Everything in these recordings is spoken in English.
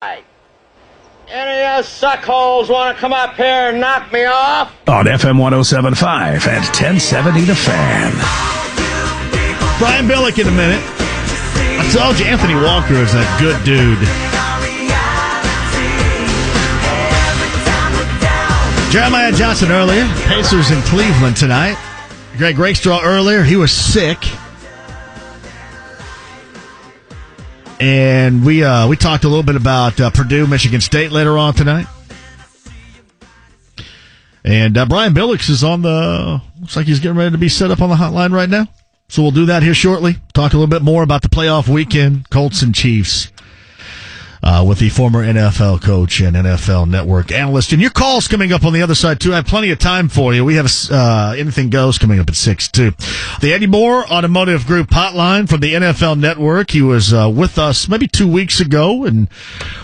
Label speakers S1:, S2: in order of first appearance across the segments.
S1: Any of you suckholes want to come up here and knock me off?
S2: On FM 107.5 and 1070 The Fan.
S3: Brian Billick in a minute. I told you, Anthony Walker is a good dude. Jeremiah Johnson earlier. Pacers in Cleveland tonight. Greg Rakestraw earlier. He was sick. And we talked a little bit about Purdue, Michigan State later on tonight. And Brian Billick is on looks like he's getting ready to be set up on the hotline right now. So we'll do that here shortly. Talk a little bit more about the playoff weekend, Colts and Chiefs, with the former NFL coach and NFL Network analyst. And your calls coming up on the other side, too. I have plenty of time for you. We have Anything Goes coming up at 6, too. The Eddie Moore Automotive Group hotline from the NFL Network. He was with us maybe 2 weeks ago, and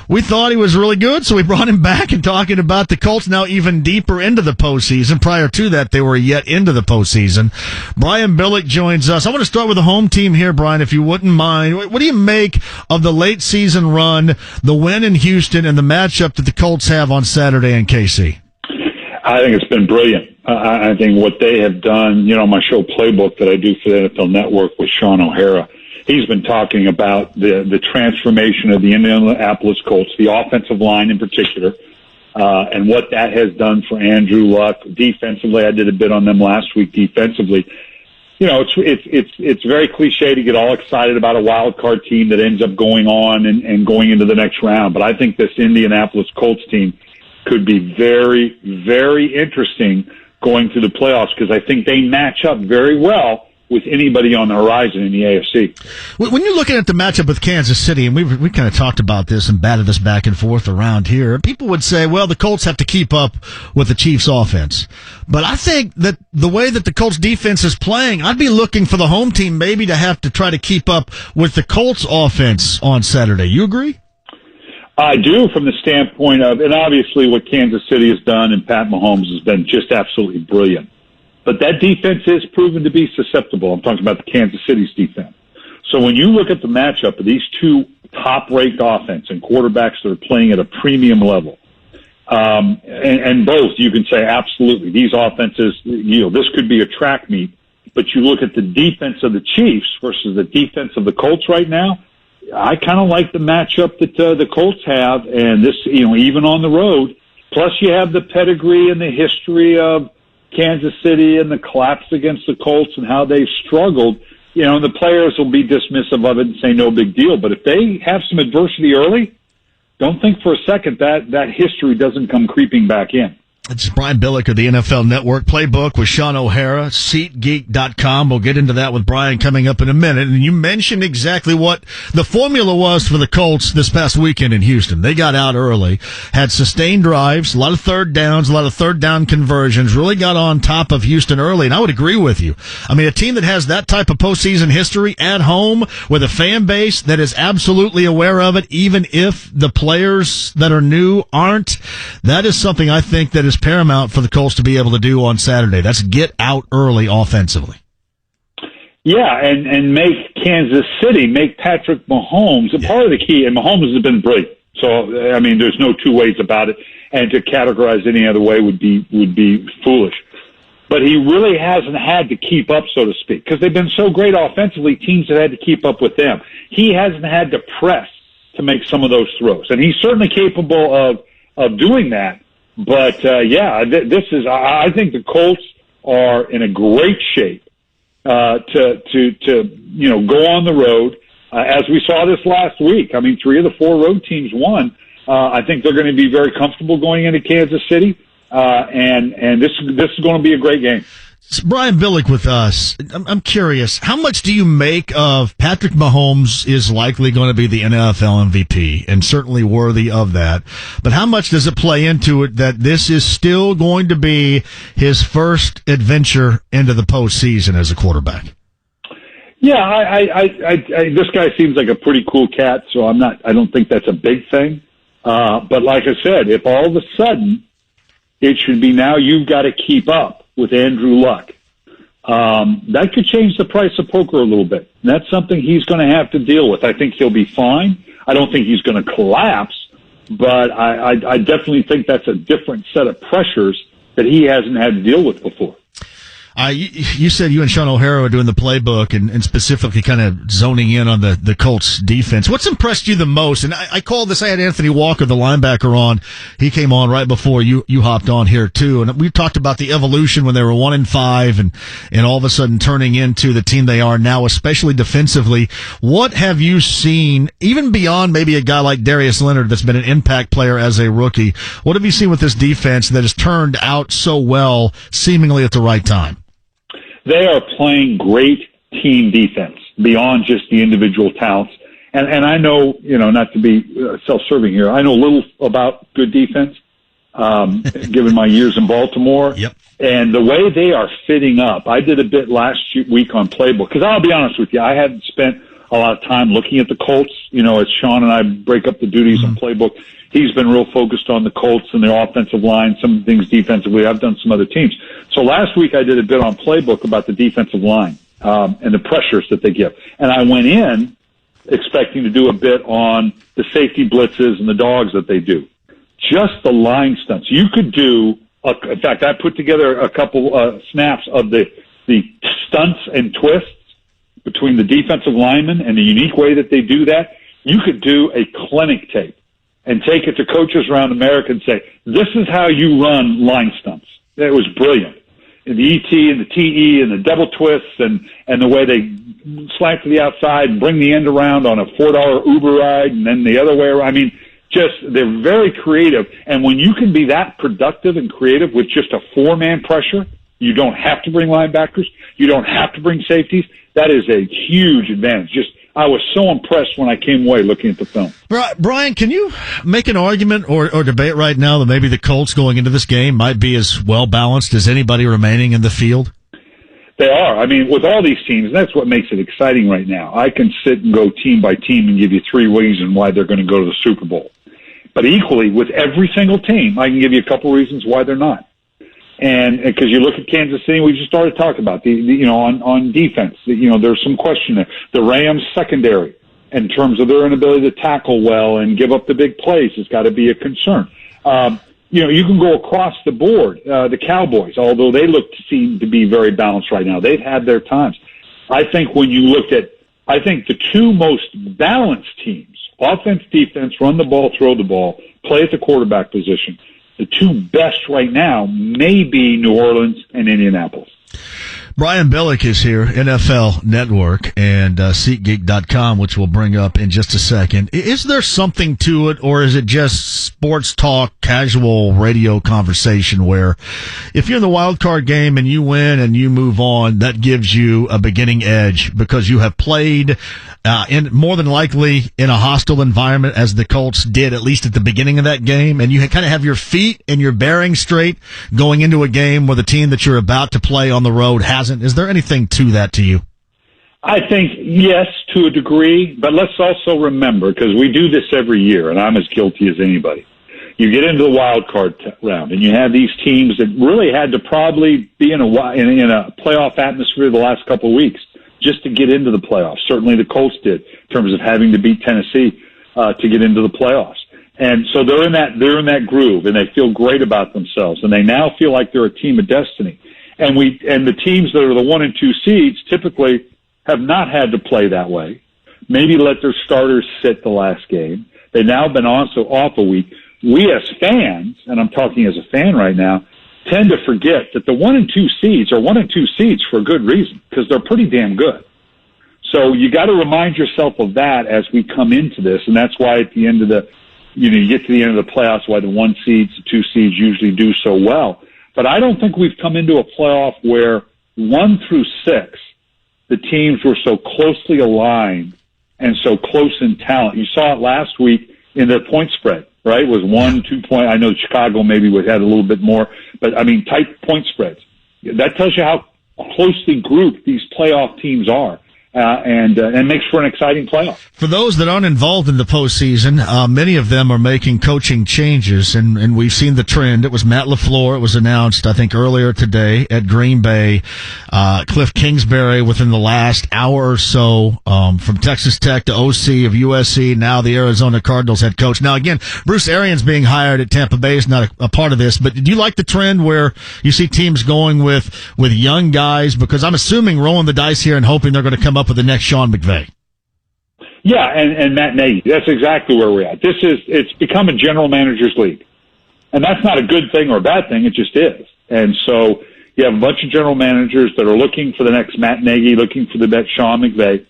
S3: we thought he was really good, so we brought him back and talking about the Colts now even deeper into the postseason. Prior to that, they were yet into the postseason. Brian Billick joins us. I want to start with the home team here, Brian, if you wouldn't mind. What do you make of the late season run, the win in Houston, and the matchup that the Colts have on Saturday in KC?
S4: I think it's been brilliant. I think what they have done, my show Playbook that I do for the NFL Network with Sean O'Hara, he's been talking about the transformation of the Indianapolis Colts, the offensive line in particular, and what that has done for Andrew Luck defensively. I did a bit on them last week defensively. It's very cliche to get all excited about a wild card team that ends up going on and going into the next round. But I think this Indianapolis Colts team could be very, very interesting going through the playoffs because I think they match up very well with anybody on the horizon in the AFC.
S3: When you're looking at the matchup with Kansas City, and we kind of talked about this and batted this back and forth around here, people would say, well, the Colts have to keep up with the Chiefs' offense. But I think that the way that the Colts defense is playing, I'd be looking for the home team maybe to have to try to keep up with the Colts offense on Saturday. You agree?
S4: I do, from the standpoint of, and obviously what Kansas City has done and Pat Mahomes has been just absolutely brilliant. But that defense is proven to be susceptible. I'm talking about the Kansas City's defense. So when you look at the matchup of these two top-ranked offense and quarterbacks that are playing at a premium level, and both, you can say absolutely, these offenses, this could be a track meet. But you look at the defense of the Chiefs versus the defense of the Colts right now, I kind of like the matchup that the Colts have, and this, even on the road. Plus, you have the pedigree and the history of Kansas City and the collapse against the Colts and how they've struggled. The players will be dismissive of it and say no big deal. But if they have some adversity early, don't think for a second that history doesn't come creeping back in.
S3: It's Brian Billick of the NFL Network. Playbook with Sean O'Hara, SeatGeek.com. We'll get into that with Brian coming up in a minute. And you mentioned exactly what the formula was for the Colts this past weekend in Houston. They got out early, had sustained drives, a lot of third downs, a lot of third down conversions, really got on top of Houston early. And I would agree with you. I mean, a team that has that type of postseason history at home with a fan base that is absolutely aware of it, even if the players that are new aren't, that is something I think that is paramount for the Colts to be able to do on Saturday. That's get out early offensively.
S4: Yeah, and make Kansas City, make Patrick Mahomes, part of the key, and Mahomes has been brilliant. So, I mean, there's no two ways about it, and to categorize any other way would be foolish. But he really hasn't had to keep up, so to speak, because they've been so great offensively, teams have had to keep up with them. He hasn't had to press to make some of those throws, and he's certainly capable of doing that. But, I think the Colts are in a great shape to go on the road. As we saw this last week, I mean, 3 of the 4 road teams won. I think they're going to be very comfortable going into Kansas City, and this is going to be a great game.
S3: It's Brian Billick with us. I'm curious, how much do you make of Patrick Mahomes is likely going to be the NFL MVP and certainly worthy of that, but how much does it play into it that this is still going to be his first adventure into the postseason as a quarterback?
S4: Yeah, I this guy seems like a pretty cool cat, so I don't think that's a big thing. But like I said, if all of a sudden it should be now you've got to keep up with Andrew Luck, that could change the price of poker a little bit. And that's something he's going to have to deal with. I think he'll be fine. I don't think he's going to collapse, but I definitely think that's a different set of pressures that he hasn't had to deal with before.
S3: You said you and Sean O'Hara are doing the playbook and specifically kind of zoning in on the Colts defense. What's impressed you the most? And I called this, I had Anthony Walker, the linebacker, on. He came on right before you hopped on here too. And we talked about the evolution when they were 1-5 and all of a sudden turning into the team they are now, especially defensively. What have you seen, even beyond maybe a guy like Darius Leonard that's been an impact player as a rookie? What have you seen with this defense that has turned out so well, seemingly at the right time?
S4: They are playing great team defense beyond just the individual talents. And I know, not to be self-serving here, I know a little about good defense, given my years in Baltimore.
S3: Yep.
S4: And the way they are fitting up, I did a bit last week on Playbook, because I'll be honest with you, I hadn't spent a lot of time looking at the Colts. As Sean and I break up the duties on Playbook, he's been real focused on the Colts and their offensive line, some things defensively. I've done some other teams. So last week I did a bit on Playbook about the defensive line and the pressures that they give. And I went in expecting to do a bit on the safety blitzes and the dogs that they do. Just the line stunts. You could do, in fact, I put together a couple snaps of the stunts and twists between the defensive linemen and the unique way that they do that. You could do a clinic tape and take it to coaches around America and say, this is how you run line stunts. It was brilliant. And the ET and the TE and the double twists and the way they slant to the outside and bring the end around on a $4 Uber ride and then the other way around. I mean, they're very creative. And when you can be that productive and creative with just a 4-man pressure, you don't have to bring linebackers. You don't have to bring safeties. That is a huge advantage. I was so impressed when I came away looking at the film.
S3: Brian, can you make an argument or debate right now that maybe the Colts going into this game might be as well balanced as anybody remaining in the field?
S4: They are. I mean, with all these teams, that's what makes it exciting right now. I can sit and go team by team and give you 3 reasons why they're going to go to the Super Bowl. But equally, with every single team, I can give you a couple reasons why they're not. And because you look at Kansas City, we just started talking about on defense. There's some question there. The Rams secondary, in terms of their inability to tackle well and give up the big plays, has got to be a concern. You can go across the board. The Cowboys, although they seem to be very balanced right now, they've had their times. I think when you looked at, the 2 most balanced teams, offense, defense, run the ball, throw the ball, play at the quarterback position. The 2 best right now may be New Orleans and Indianapolis.
S3: Brian Billick is here, NFL Network and SeatGeek.com, which we'll bring up in just a second. Is there something to it, or is it just sports talk, casual radio conversation where if you're in the wild card game and you win and you move on, that gives you a beginning edge because you have played in more than likely in a hostile environment as the Colts did, at least at the beginning of that game, and you kind of have your feet and your bearings straight going into a game where the team that you're about to play on the road hasn't? Is there anything to that to you?
S4: I think, yes, to a degree, but let's also remember, because we do this every year, and I'm as guilty as anybody. You get into the wild card round, and you have these teams that really had to probably be in a playoff atmosphere the last couple of weeks just to get into the playoffs. Certainly the Colts did, in terms of having to beat Tennessee to get into the playoffs. And so they're in that groove, and they feel great about themselves, and they now feel like they're a team of destiny. And the teams that are the 1 and 2 seeds typically have not had to play that way. Maybe let their starters sit the last game. They've now been also off a week. We as fans, and I'm talking as a fan right now, tend to forget that the 1 and 2 seeds are 1 and 2 seeds for a good reason, because they're pretty damn good. So you got to remind yourself of that as we come into this, and that's why at the end of you get to the end of the playoffs, why the 1 seeds, the 2 seeds usually do so well. But I don't think we've come into a playoff where 1 through 6, the teams were so closely aligned and so close in talent. You saw it last week in the point spread, right? It was 1, 2 point. I know Chicago maybe had a little bit more, but I mean, tight point spreads. That tells you how closely grouped these playoff teams are. and makes for an exciting playoff.
S3: For those that aren't involved in the postseason, many of them are making coaching changes, and we've seen the trend. It was Matt LaFleur. It was announced, I think, earlier today at Green Bay. Cliff Kingsbury within the last hour or so, from Texas Tech to OC of USC, now the Arizona Cardinals head coach. Now, again, Bruce Arians being hired at Tampa Bay is not a part of this, but do you like the trend where you see teams going with young guys? Because I'm assuming rolling the dice here and hoping they're going to come up with the next Sean McVay.
S4: Yeah, and Matt Nagy. That's exactly where we're at. It's become a general manager's league. And that's not a good thing or a bad thing, it just is. And so you have a bunch of general managers that are looking for the next Matt Nagy, looking for the next Sean McVay,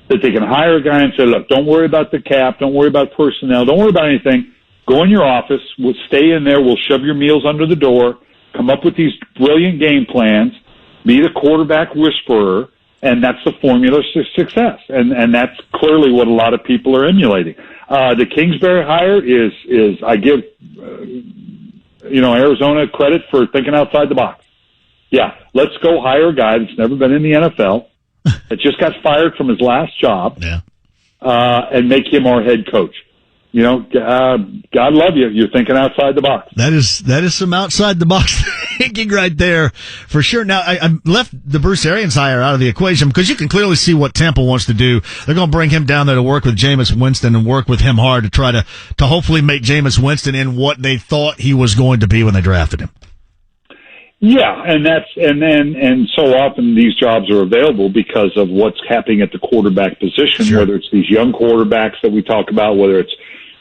S4: that they can hire a guy and say, look, don't worry about the cap, don't worry about personnel, don't worry about anything. Go in your office, we'll stay in there, we'll shove your meals under the door, come up with these brilliant game plans, be the quarterback whisperer, and that's the formula to success. And that's clearly what a lot of people are emulating. The Kingsbury hire is I give, Arizona credit for thinking outside the box. Yeah, let's go hire a guy that's never been in the NFL, that just got fired from his last job, and make him our head coach. God love you. You're thinking outside the box.
S3: That is some outside the box thinking right there for sure. Now, I left the Bruce Arians hire out of the equation because you can clearly see what Tampa wants to do. They're going to bring him down there to work with Jameis Winston and work with him hard to try to hopefully make Jameis Winston in what they thought he was going to be when they drafted him.
S4: Yeah, and so often these jobs are available because of what's happening at the quarterback position,
S3: sure.
S4: Whether it's these young quarterbacks that we talk about, whether it's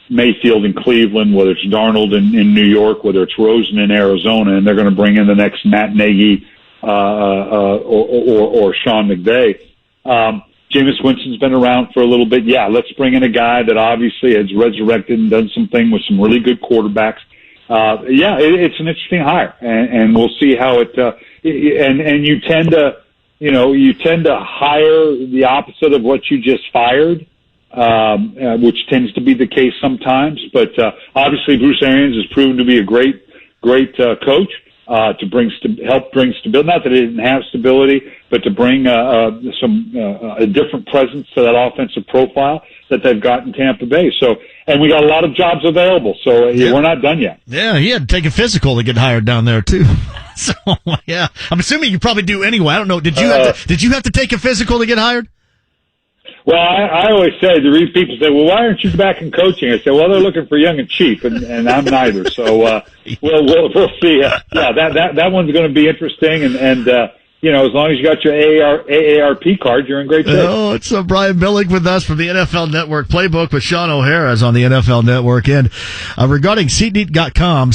S4: Mayfield in Cleveland, whether it's Darnold in New York, whether it's Rosen in Arizona, and they're going to bring in the next Matt Nagy or Sean McVay. Jameis Winston's been around for a little bit. Yeah, let's bring in a guy that obviously has resurrected and done something with some really good quarterbacks. It's an interesting hire, and we'll see how it. And you tend to hire the opposite of what you just fired. Which tends to be the case sometimes. But obviously, Bruce Arians has proven to be a great coach to help bring stability. Not that he didn't have stability, but to bring a different presence to that offensive profile that they've got in Tampa Bay. So, and we got a lot of jobs available. So we're not done yet.
S3: Yeah, he had to take a physical to get hired down there too. So yeah, I'm assuming you probably do anyway. I don't know. Did you have to take a physical to get hired?
S4: Well, I always say, people say, well, why aren't you back in coaching? I say, well, they're looking for young and cheap, and I'm neither. So, we'll see. That one's going to be interesting. And as long as you got your AARP card, you're in great shape.
S3: Oh, it's Brian Billick with us from the NFL Network Playbook with Sean O'Hara is on the NFL Network. And regarding SeatGeek.com,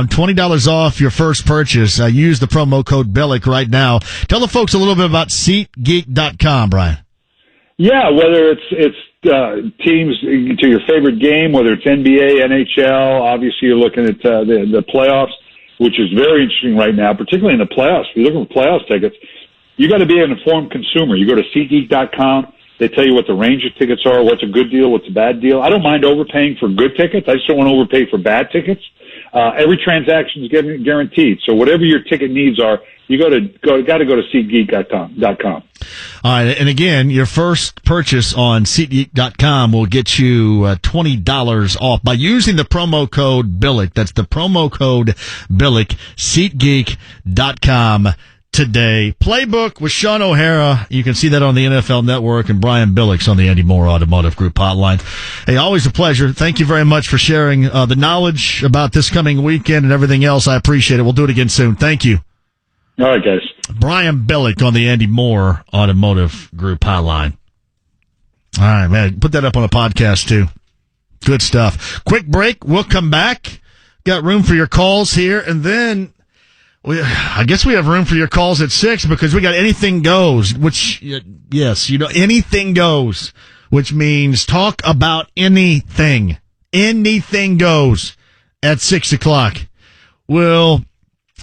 S3: $20 off your first purchase. Use the promo code Billick right now. Tell the folks a little bit about SeatGeek.com, Brian.
S4: Yeah, whether it's teams to your favorite game, whether it's NBA, NHL, obviously you're looking at the playoffs, which is very interesting right now, particularly in the playoffs. If you're looking for playoffs tickets, you got to be an informed consumer. You go to SeatGeek.com. They tell you what the range of tickets are, what's a good deal, what's a bad deal. I don't mind overpaying for good tickets. I just don't want to overpay for bad tickets. Every transaction is guaranteed. So whatever your ticket needs are, you got to go to SeatGeek.com.
S3: All right, and again, your first purchase on SeatGeek.com will get you $20 off by using the promo code Billick. That's the promo code Billick. SeatGeek.com today. Playbook with Sean O'Hara. You can see that on the NFL Network, and Brian Billick's on the Andy Moore Automotive Group hotline. Hey, always a pleasure. Thank you very much for sharing the knowledge about this coming weekend and everything else. I appreciate it. We'll do it again soon. Thank you.
S4: All right, guys.
S3: Brian Billick on the Andy Moore Automotive Group hotline. All right, man. Put that up on a podcast, too. Good stuff. Quick break. We'll come back. Got room for your calls here, and then I guess we have room for your calls at 6 because we got Anything Goes, which, yes, anything goes, which means talk about anything. Anything goes at 6 o'clock. We'll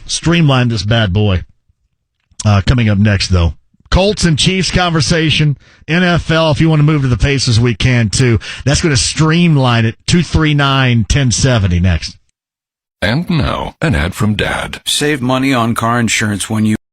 S3: streamline this bad boy. Coming up next, though. Colts and Chiefs conversation. NFL, if you want to move to the paces, we can, too. That's going to streamline it. 239-1070 next.
S2: And now, an ad from Dad.
S5: Save money on car insurance when you